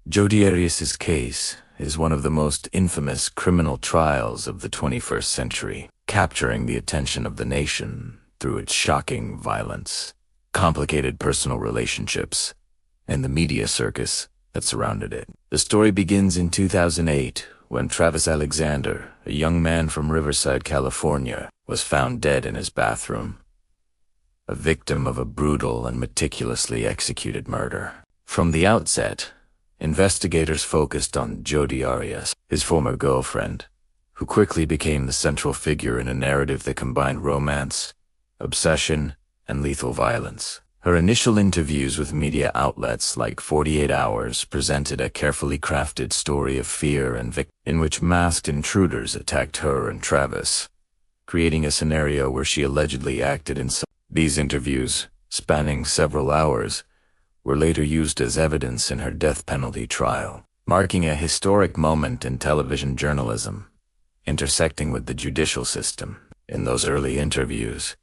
Jodi Arias's case is one of the most infamous criminal trials of the 21st century, capturing the attention of the nation through its shocking violence, complicated personal relationships, and the media circus that surrounded it. The story begins in 2008 when Travis Alexander, a young man from Riverside, California, was found dead in his bathroom, a victim of a brutal and meticulously executed murder. From the outset, investigators focused on Jodi Arias, his former girlfriend, who quickly became the central figure in a narrative that combined romance, obsession, and lethal violence. Her initial interviews with media outlets like 48 Hours presented a carefully crafted story of fear and victim in which masked intruders attacked her and Travis, creating a scenario where she allegedly acted in. These interviews, spanning several hours, were later used as evidence in her death penalty trial, marking a historic moment in television journalism, intersecting with the judicial system. In those early interviews,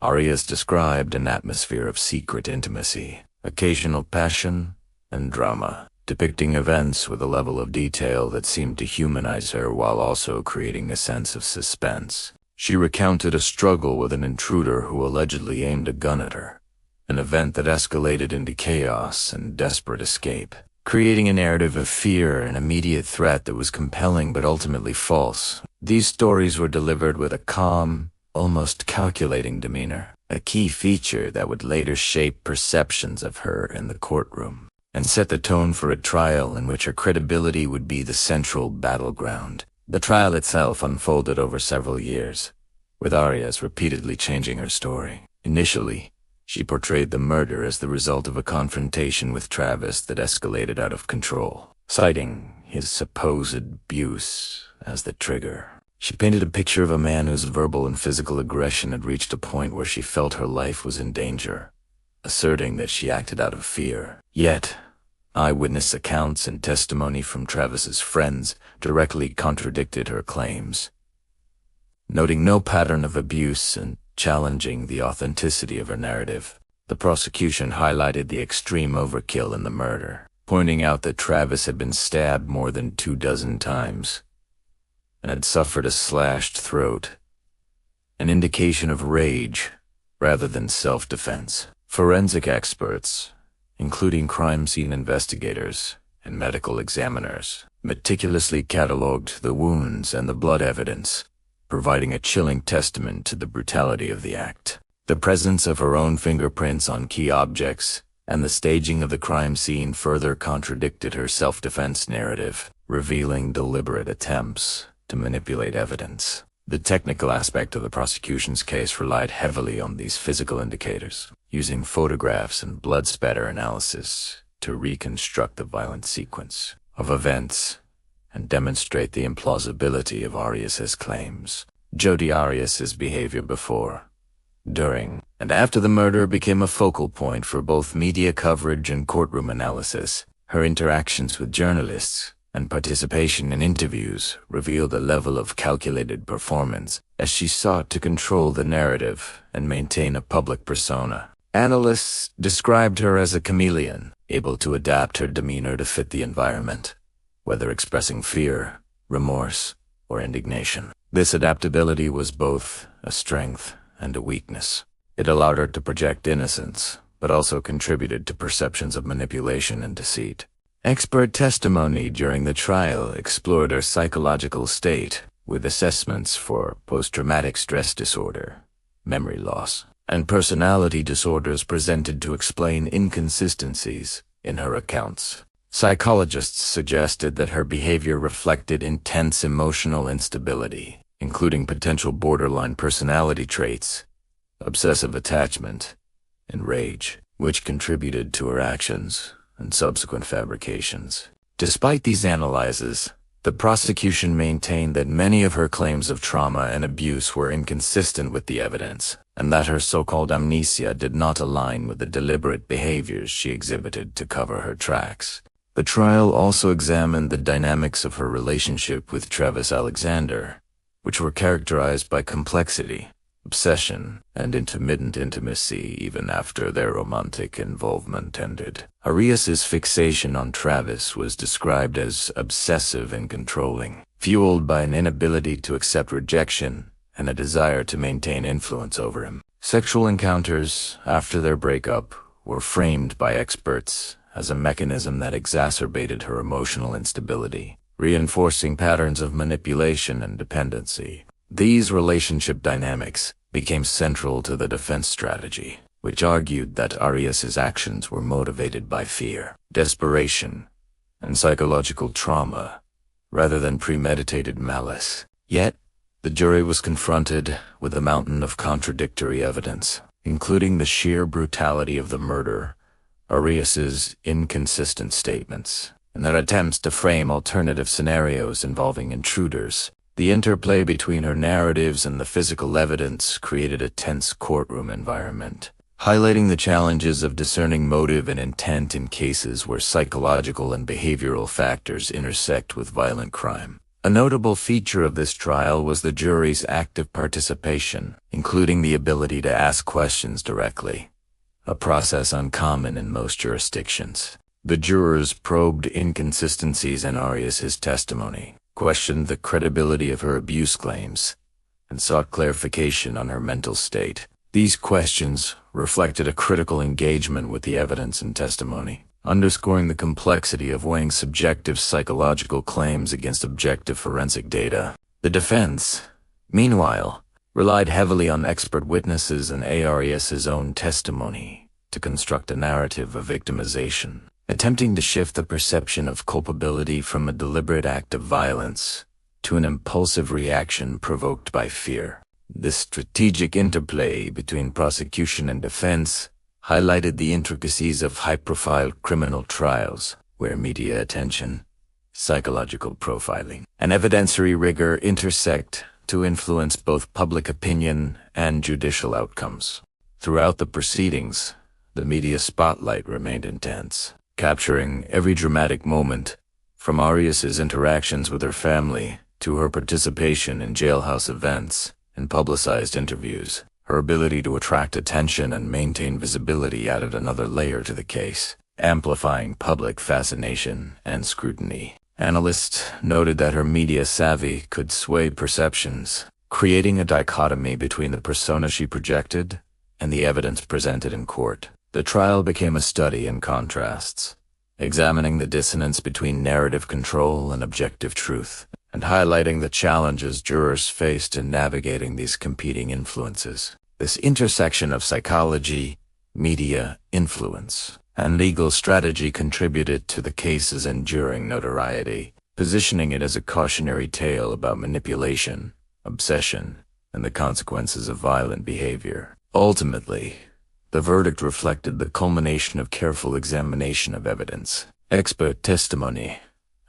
Arias described an atmosphere of secret intimacy, occasional passion, and drama, depicting events with a level of detail that seemed to humanize her while also creating a sense of suspense. She recounted a struggle with an intruder who allegedly aimed a gun at her, an event that escalated into chaos and desperate escape, creating a narrative of fear and immediate threat that was compelling but ultimately false. These stories were delivered with a calm, almost calculating demeanor, a key feature that would later shape perceptions of her in the courtroom, and set the tone for a trial in which her credibility would be the central battleground. The trial itself unfolded over several years, with Arias repeatedly changing her story. Initially, she portrayed the murder as the result of a confrontation with Travis that escalated out of control, citing his supposed abuse as the trigger. She painted a picture of a man whose verbal and physical aggression had reached a point where she felt her life was in danger, asserting that she acted out of fear. Yet, eyewitness accounts and testimony from Travis's friends directly contradicted her claims, noting no pattern of abuse and challenging the authenticity of her narrative. The prosecution highlighted the extreme overkill in the murder, pointing out that Travis had been stabbed more than 24 times and had suffered a slashed throat, an indication of rage rather than self-defense. Forensic experts, including crime scene investigators and medical examiners, meticulously cataloged the wounds and the blood evidence, providing a chilling testament to the brutality of the act. The presence of her own fingerprints on key objects and the staging of the crime scene further contradicted her self-defense narrative, revealing deliberate attempts to manipulate evidence. The technical aspect of the prosecution's case relied heavily on these physical indicators, using photographs and blood spatter analysis to reconstruct the violent sequence of events and demonstrate the implausibility of Arias's claims. Jodi Arias's behavior before, during, and after the murder became a focal point for both media coverage and courtroom analysis. Her interactions with journalists and participation in interviews revealed a level of calculated performance as she sought to control the narrative and maintain a public persona. Analysts described her as a chameleon, able to adapt her demeanor to fit the environment, whether expressing fear, remorse, or indignation. This adaptability was both a strength and a weakness. It allowed her to project innocence, but also contributed to perceptions of manipulation and deceit. Expert testimony during the trial explored her psychological state, with assessments for post-traumatic stress disorder, memory loss, and personality disorders presented to explain inconsistencies in her accounts. Psychologists suggested that her behavior reflected intense emotional instability, including potential borderline personality traits, obsessive attachment, and rage, which contributed to her actions and subsequent fabrications. Despite these analyses, the prosecution maintained that many of her claims of trauma and abuse were inconsistent with the evidence, and that her so-called amnesia did not align with the deliberate behaviors she exhibited to cover her tracks. The trial also examined the dynamics of her relationship with Travis Alexander, which were characterized by complexity, obsession, and intermittent intimacy even after their romantic involvement ended. Arias's fixation on Travis was described as obsessive and controlling, fueled by an inability to accept rejection and a desire to maintain influence over him. Sexual encounters after their breakup were framed by experts as a mechanism that exacerbated her emotional instability, reinforcing patterns of manipulation and dependency. These relationship dynamics became central to the defense strategy, which argued that Arias's actions were motivated by fear, desperation, and psychological trauma, rather than premeditated malice. Yet, the jury was confronted with a mountain of contradictory evidence, including the sheer brutality of the murder, Arias's inconsistent statements, and their attempts to frame alternative scenarios involving intruders. The interplay between her narratives and the physical evidence created a tense courtroom environment, highlighting the challenges of discerning motive and intent in cases where psychological and behavioral factors intersect with violent crime. A notable feature of this trial was the jury's active participation, including the ability to ask questions directly, a process uncommon in most jurisdictions. The jurors probed inconsistencies in Arias's testimony, questioned the credibility of her abuse claims, and sought clarification on her mental state. These questions reflected a critical engagement with the evidence and testimony, underscoring the complexity of weighing subjective psychological claims against objective forensic data. The defense, meanwhile, relied heavily on expert witnesses and Arias's own testimony to construct a narrative of victimization, attempting to shift the perception of culpability from a deliberate act of violence to an impulsive reaction provoked by fear. This strategic interplay between prosecution and defense highlighted the intricacies of high-profile criminal trials, where media attention, psychological profiling, and evidentiary rigor intersect to influence both public opinion and judicial outcomes. Throughout the proceedings, the media spotlight remained intense, capturing every dramatic moment, from Arias's interactions with her family to her participation in jailhouse events and publicized interviews. Her ability to attract attention and maintain visibility added another layer to the case, amplifying public fascination and scrutiny. Analysts noted that her media savvy could sway perceptions, creating a dichotomy between the persona she projected and the evidence presented in court. The trial became a study in contrasts, examining the dissonance between narrative control and objective truth, and highlighting the challenges jurors faced in navigating these competing influences. This intersection of psychology, media, influence, and legal strategy contributed to the case's enduring notoriety, positioning it as a cautionary tale about manipulation, obsession, and the consequences of violent behavior. Ultimately, the verdict reflected the culmination of careful examination of evidence, expert testimony,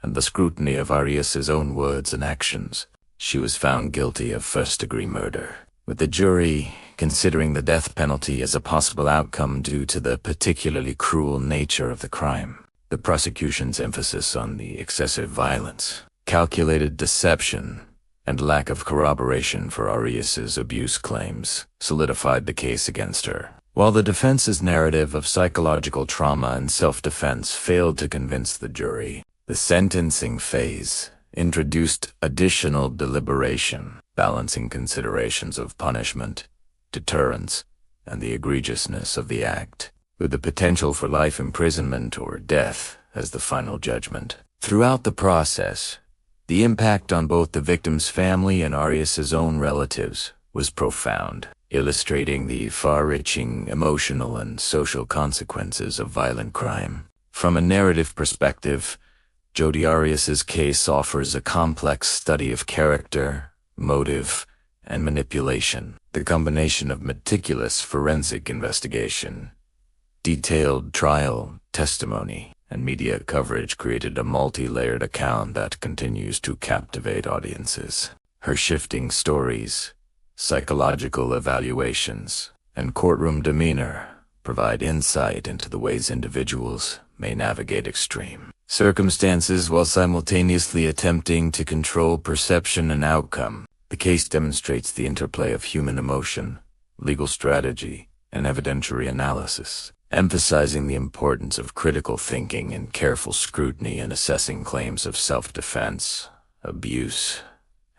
and the scrutiny of Arias's own words and actions. She was found guilty of first-degree murder, with the jury considering the death penalty as a possible outcome due to the particularly cruel nature of the crime. The prosecution's emphasis on the excessive violence, calculated deception, and lack of corroboration for Arias's abuse claims solidified the case against her, while the defense's narrative of psychological trauma and self-defense failed to convince the jury. The sentencing phase introduced additional deliberation, balancing considerations of punishment, deterrence, and the egregiousness of the act, with the potential for life imprisonment or death as the final judgment. Throughout the process, the impact on both the victim's family and Arias's own relatives was profound, illustrating the far-reaching emotional and social consequences of violent crime. From a narrative perspective, Jodi Arias's case offers a complex study of character, motive, and manipulation. The combination of meticulous forensic investigation, detailed trial testimony, and media coverage created a multi-layered account that continues to captivate audiences. Her shifting stories, psychological evaluations, and courtroom demeanor provide insight into the ways individuals may navigate extreme circumstances while simultaneously attempting to control perception and outcome. The case demonstrates the interplay of human emotion, legal strategy, and evidentiary analysis, emphasizing the importance of critical thinking and careful scrutiny in assessing claims of self-defense, abuse,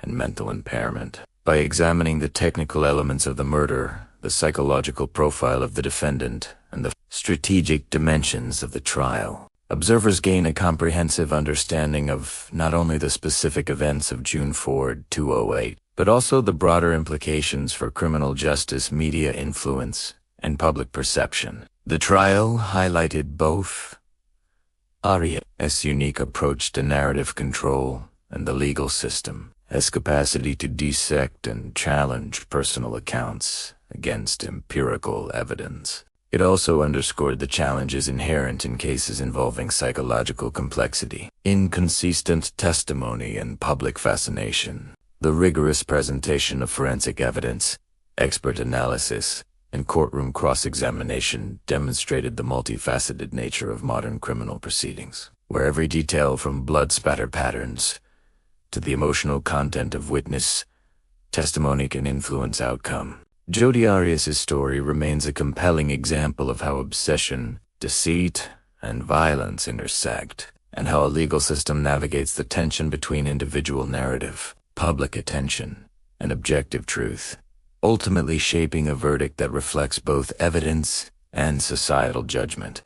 and mental impairment. By examining the technical elements of the murder, the psychological profile of the defendant, and the strategic dimensions of the trial, observers gain a comprehensive understanding of not only the specific events of June 4, 2008, but also the broader implications for criminal justice, media influence, and public perception. The trial highlighted both Arias' unique approach to narrative control and the legal system, his capacity to dissect and challenge personal accounts against empirical evidence. It also underscored the challenges inherent in cases involving psychological complexity, inconsistent testimony, and public fascination. The rigorous presentation of forensic evidence, expert analysis, and courtroom cross-examination demonstrated the multifaceted nature of modern criminal proceedings, where every detail from blood spatter patterns to the emotional content of witness testimony can influence outcome. Jodi Arias' story remains a compelling example of how obsession, deceit, and violence intersect, and how a legal system navigates the tension between individual narrative, public attention, and objective truth, ultimately shaping a verdict that reflects both evidence and societal judgment.